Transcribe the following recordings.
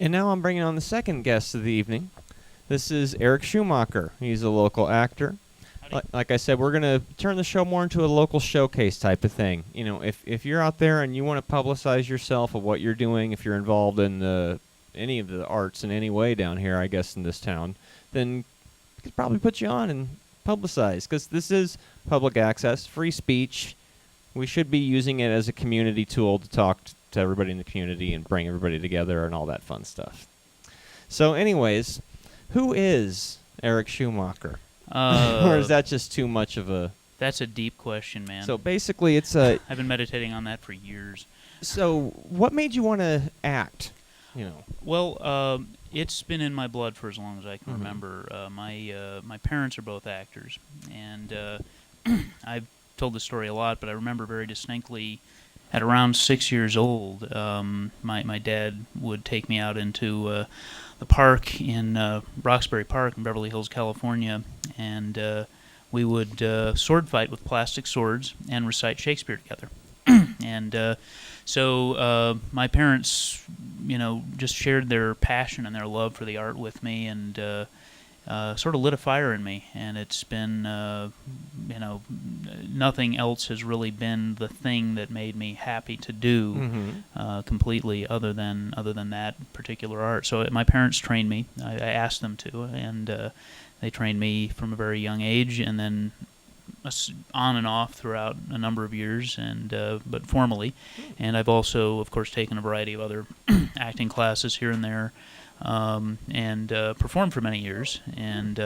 And now I'm bringing on the second guest of the evening. This is Eric Schumacher. He's a local actor. Like I said, we're going to turn the show more into a local showcase type of thing. You know, if you're out there and you want to publicize yourself of what you're doing, if you're involved in any of the arts in any way down here, I guess, in this town, then we could probably put you on and publicize, because this is public access, free speech. We should be using it as a community tool to talk to everybody in the community and bring everybody together and all that fun stuff. So anyways, who is Eric Schumacher? Or is that just too much of a... That's a deep question, man. So basically it's a... I've been meditating on that for years. So what made you want to act? You know. Well, it's been in my blood for as long as I can remember. My parents are both actors, and I've told this story a lot, but I remember very distinctly at around 6 years old, my dad would take me out into the park in Roxbury Park in Beverly Hills, California, and we would sword fight with plastic swords and recite Shakespeare together. And so my parents, just shared their passion and their love for the art with me, and sort of lit a fire in me. And it's been, nothing else has really been the thing that made me happy to do completely, other than that particular art. So my parents trained me. I asked them to, and they trained me from a very young age, and then on and off throughout a number of years, and but formally. And I've also, of course, taken a variety of other acting classes here and there, and performed for many years. And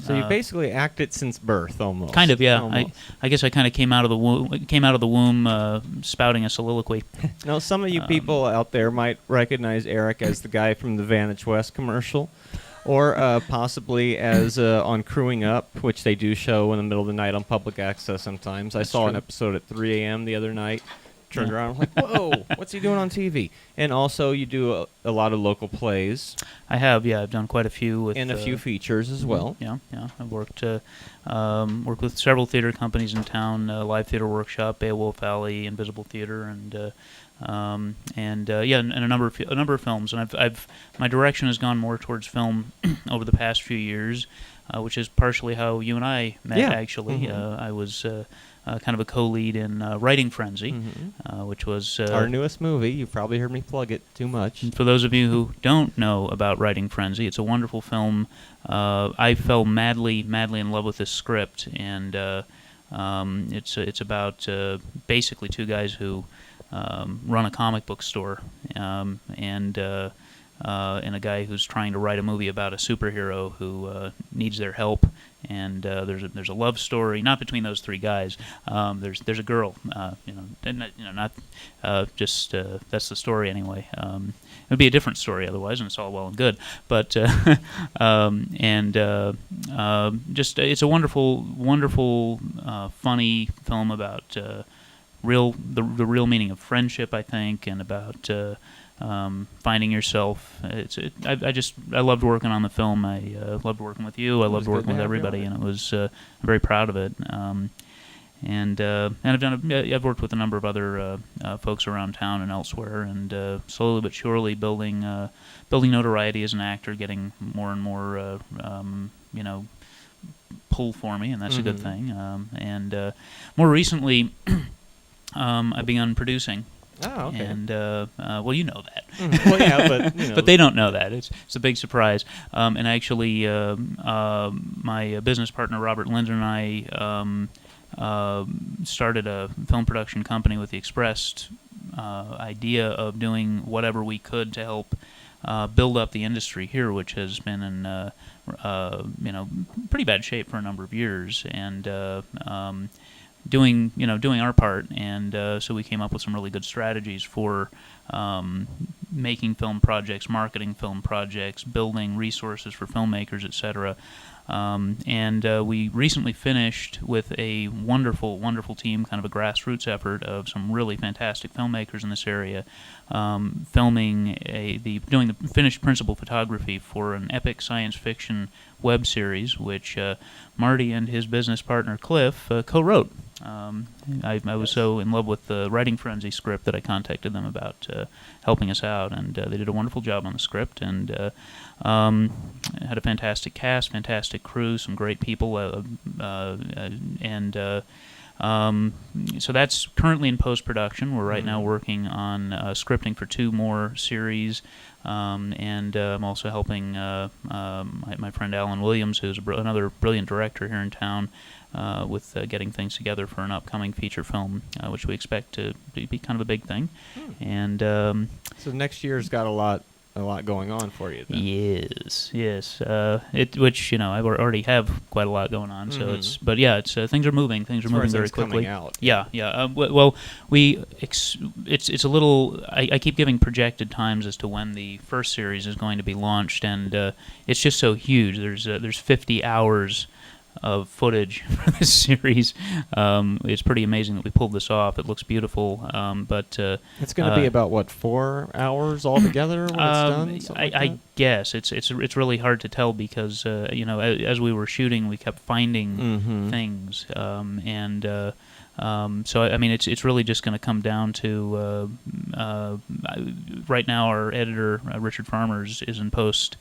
so you basically acted since birth, almost. Kind of, yeah. Almost. I guess I kind of came out of the womb spouting a soliloquy. Now, some of you people out there might recognize Eric as the guy from the Vantage West commercial, or possibly as on Crewing Up, which they do show in the middle of the night on public access sometimes. That's I saw true. an episode at 3 a.m. the other night. Turned around, I'm like, whoa, what's he doing on TV? And also, you do a lot of local plays. I have, yeah. I've done quite a few. And a few features as well. Yeah. I've worked with several theater companies in town, Live Theater Workshop, Beowulf Alley, Invisible Theater, and a number of films. And my direction has gone more towards film over the past few years, which is partially how you and I met. Yeah. Actually, I was kind of a co-lead in Writing Frenzy, which was our newest movie. You've probably heard me plug it too much. And for those of you who don't know about Writing Frenzy, it's a wonderful film. I fell madly in love with this script, and it's about basically two guys who run a comic book store, and a guy who's trying to write a movie about a superhero who needs their help. And there's a love story, not between those three guys. There's a girl, not just that's the story anyway. It would be a different story otherwise, and it's all well and good. But just it's a wonderful, funny film about the real meaning of friendship, I think, and about finding yourself. I loved working on the film. I loved working with you. I loved working with everybody, and it was I'm very proud of it. And I've worked with a number of other folks around town and elsewhere, and slowly but surely building notoriety as an actor, getting more and more pull for me, and that's a good thing. And more recently, I've begun producing. Oh, okay. And well, you know that. Well, yeah, but but they don't know that. It's a big surprise. And actually, my business partner Robert Linder and I started a film production company with the expressed idea of doing whatever we could to help build up the industry here, which has been in pretty bad shape for a number of years, and doing our part. And so we came up with some really good strategies for making film projects, marketing film projects, building resources for filmmakers, etc. And we recently finished with a wonderful team, kind of a grassroots effort of some really fantastic filmmakers in this area, doing the finished principal photography for an epic science fiction web series, which Marty and his business partner Cliff co-wrote. I was so in love with the Writing Frenzy script that I contacted them about helping us out, and they did a wonderful job on the script, and had a fantastic cast, fantastic crew, some great people, and so that's currently in post-production. We're right now working on scripting for 2 more series, and I'm also helping my friend Alan Williams, who's another brilliant director here in town, with getting things together for an upcoming feature film, which we expect to be kind of a big thing. And so next year's got a lot going on for you then. yes, which I already have quite a lot going on. So but yeah, it's things are moving. Things are moving very quickly. Coming out. Yeah. Well, it's a little. I keep giving projected times as to when the first series is going to be launched, and it's just so huge. There's 50 hours of footage for this series. It's pretty amazing that we pulled this off. It looks beautiful, but it's going to be about what, 4 hours altogether when it's done. I guess it's really hard to tell because as we were shooting, we kept finding things, and so I mean it's really just going to come down to right now our editor Richard Farmers is in post.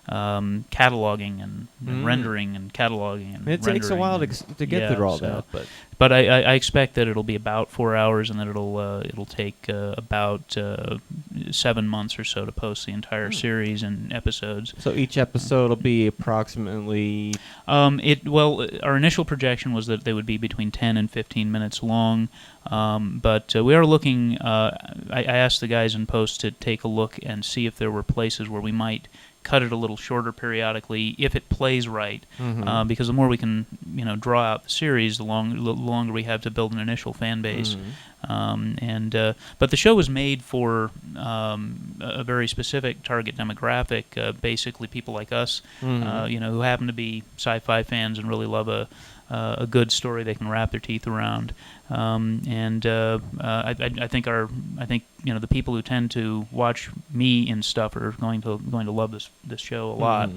Cataloging and rendering and cataloging and it takes a while to get through all that, but I expect that it'll be about 4 hours, and that it'll take about 7 months or so to post the entire series and episodes. So each episode will be approximately. Our initial projection was that they would be between 10 and 15 minutes long, but we are looking. I asked the guys in post to take a look and see if there were places where we might cut it a little shorter periodically if it plays right, because the more we can draw out the series, the longer we have to build an initial fan base. But the show was made for a very specific target demographic, basically people like us, who happen to be sci-fi fans and really love a good story they can wrap their teeth around. I think the people who tend to watch me in stuff are going to love this show a lot.